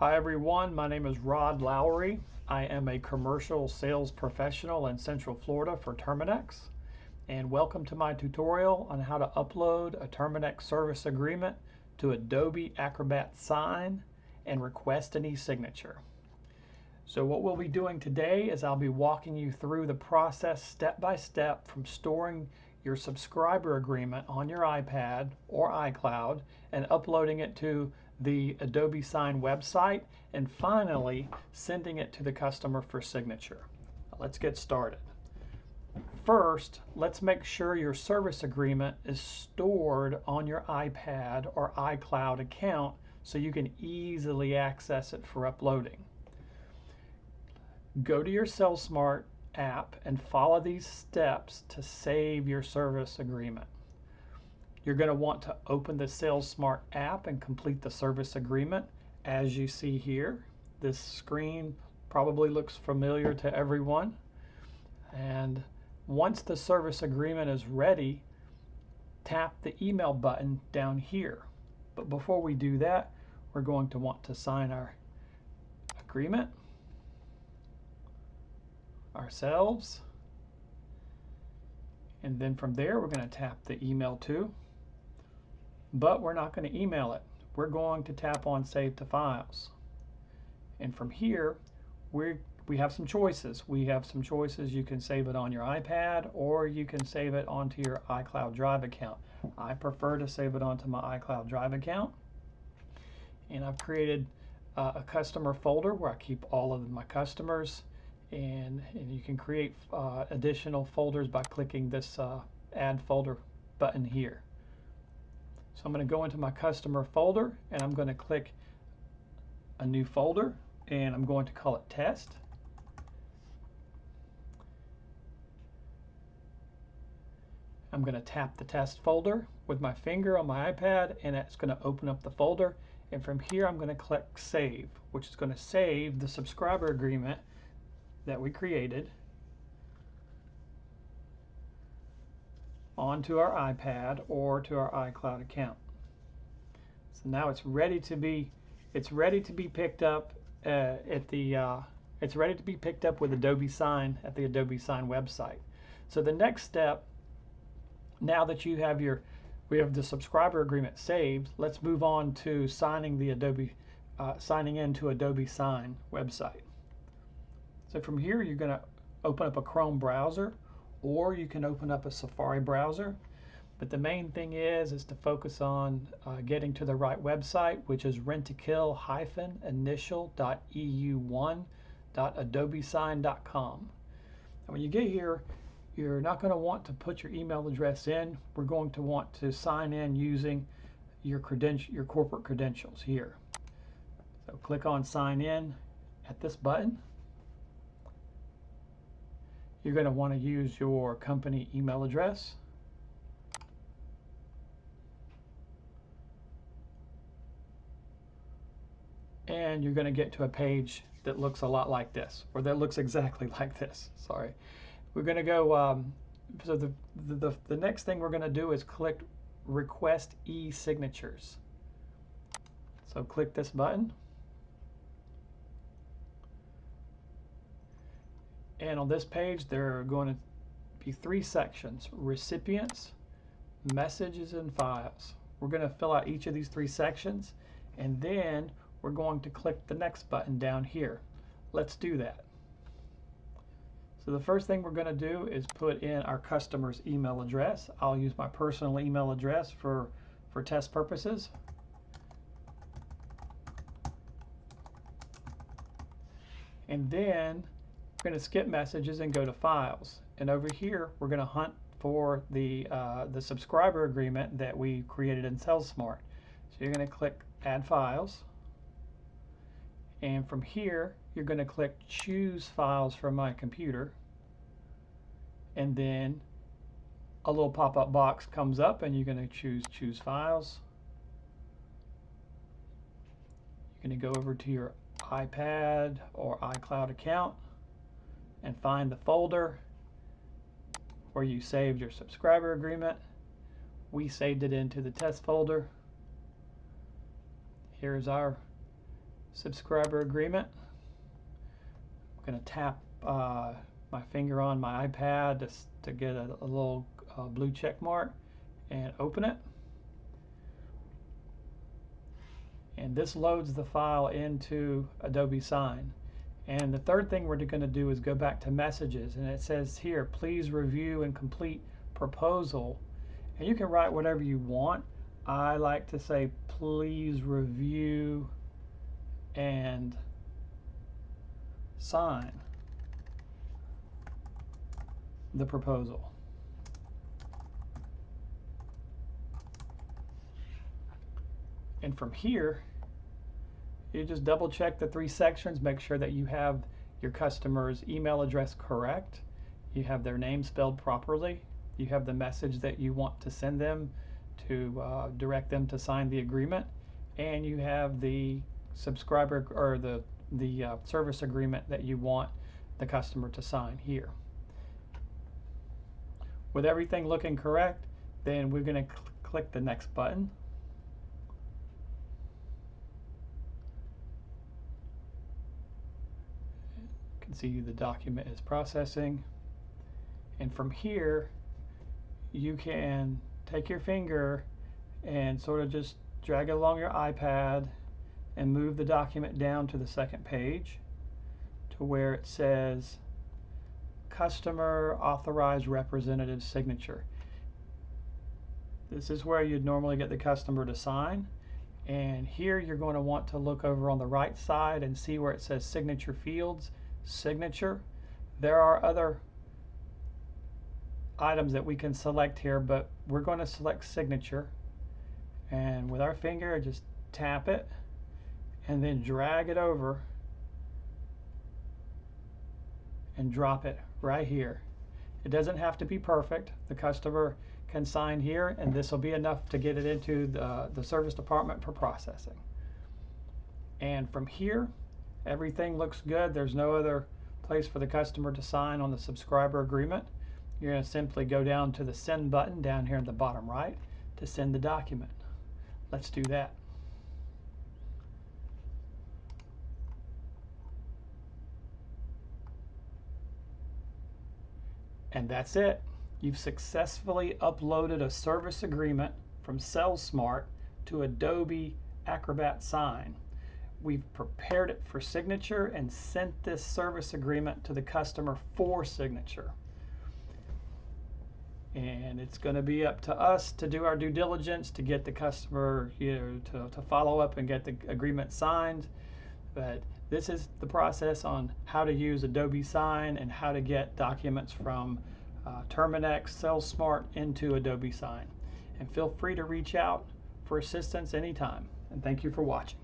Hi everyone, my name is Rod Lowery. I am a commercial sales professional in Central Florida for Terminix, and welcome to my tutorial on how to upload a Terminix service agreement to Adobe Acrobat Sign and request an e-signature. So what we'll be doing today is I'll be walking you through the process step by step from storing your subscriber agreement on your iPad or iCloud and uploading it to the Adobe Sign website and finally sending it to the customer for signature. Let's get started. First, let's make sure your service agreement is stored on your iPad or iCloud account so you can easily access it for uploading. Go to your SalesSmart app and follow these steps to save your service agreement. You're going to want to open the SalesSmart app and complete the service agreement. As you see here, this screen probably looks familiar to everyone. And once the service agreement is ready, tap the email button down here. But before we do that, we're going to want to sign our agreement ourselves, and then from there we're going to tap the email to, but we're not going to email it. We're going to tap on Save to Files, and from here we have some choices. You can save it on your iPad or you can save it onto your iCloud Drive account. I prefer to save it onto my iCloud Drive account, and I've created a customer folder where I keep all of my customers. And you can create additional folders by clicking this add folder button here. So I'm going to go into my customer folder and I'm going to click a new folder and I'm going to call it test. I'm going to tap the test folder with my finger on my iPad and it's going to open up the folder, and from here I'm going to click save, which is going to save the subscriber agreement that we created onto our iPad or to our iCloud account. So now it's ready to be picked up with Adobe Sign at the Adobe Sign website. So the next step, now that we have the subscriber agreement saved, let's move on to signing into Adobe Sign website. So from here, you're going to open up a Chrome browser, or you can open up a Safari browser. But the main thing is to focus on getting to the right website, which is renttokill-initial.eu1.adobesign.com. And when you get here, you're not going to want to put your email address in. We're going to want to sign in using your corporate credentials here. So click on Sign In at this button. You're going to want to use your company email address. And you're going to get to a page that looks a lot like this, or that looks exactly like this. Sorry. We're going to go, so the next thing we're going to do is click Request e-signatures. So click this button. And on this page, there are going to be three sections: recipients, messages, and files. We're going to fill out each of these three sections, and then we're going to click the next button down here. Let's do that. So the first thing we're going to do is put in our customer's email address. I'll use my personal email address for test purposes. And then we're going to skip messages and go to files. And over here, we're going to hunt for the subscriber agreement that we created in SalesSmart. So you're going to click Add Files. And from here, you're going to click Choose Files from my computer. And then a little pop-up box comes up and you're going to Choose Files. You're going to go over to your iPad or iCloud account and find the folder where you saved your subscriber agreement. We saved it into the test folder. Here's our subscriber agreement. I'm going to tap my finger on my iPad to get a little blue check mark and open it. And this loads the file into Adobe Sign. And the third thing we're going to do is go back to messages, and it says here, please review and complete proposal. And you can write whatever you want. I like to say, please review and sign the proposal. And from here, you just double check the 3 sections, make sure that you have your customer's email address correct, you have their name spelled properly, you have the message that you want to send them to direct them to sign the agreement, and you have the subscriber or the service agreement that you want the customer to sign here. With everything looking correct, then we're going to click the next button. You can see the document is processing, and from here you can take your finger and sort of just drag it along your iPad and move the document down to the second page to where it says customer authorized representative signature. This is where you'd normally get the customer to sign, and here you're going to want to look over on the right side and see where it says signature fields, signature. There are other items that we can select here, but we're going to select signature, and with our finger just tap it and then drag it over and drop it right here. It doesn't have to be perfect. The customer can sign here, and this will be enough to get it into the service department for processing. And from here, everything looks good. There's no other place for the customer to sign on the subscriber agreement. You're going to simply go down to the send button down here at the bottom right to send the document. Let's do that. And that's it. You've successfully uploaded a service agreement from SalesSmart to Adobe Acrobat Sign. We've prepared it for signature and sent this service agreement to the customer for signature. And it's going to be up to us to do our due diligence to get the customer, to follow up and get the agreement signed. But this is the process on how to use Adobe Sign and how to get documents from Terminix, SalesSmart into Adobe Sign. And feel free to reach out for assistance anytime. And thank you for watching.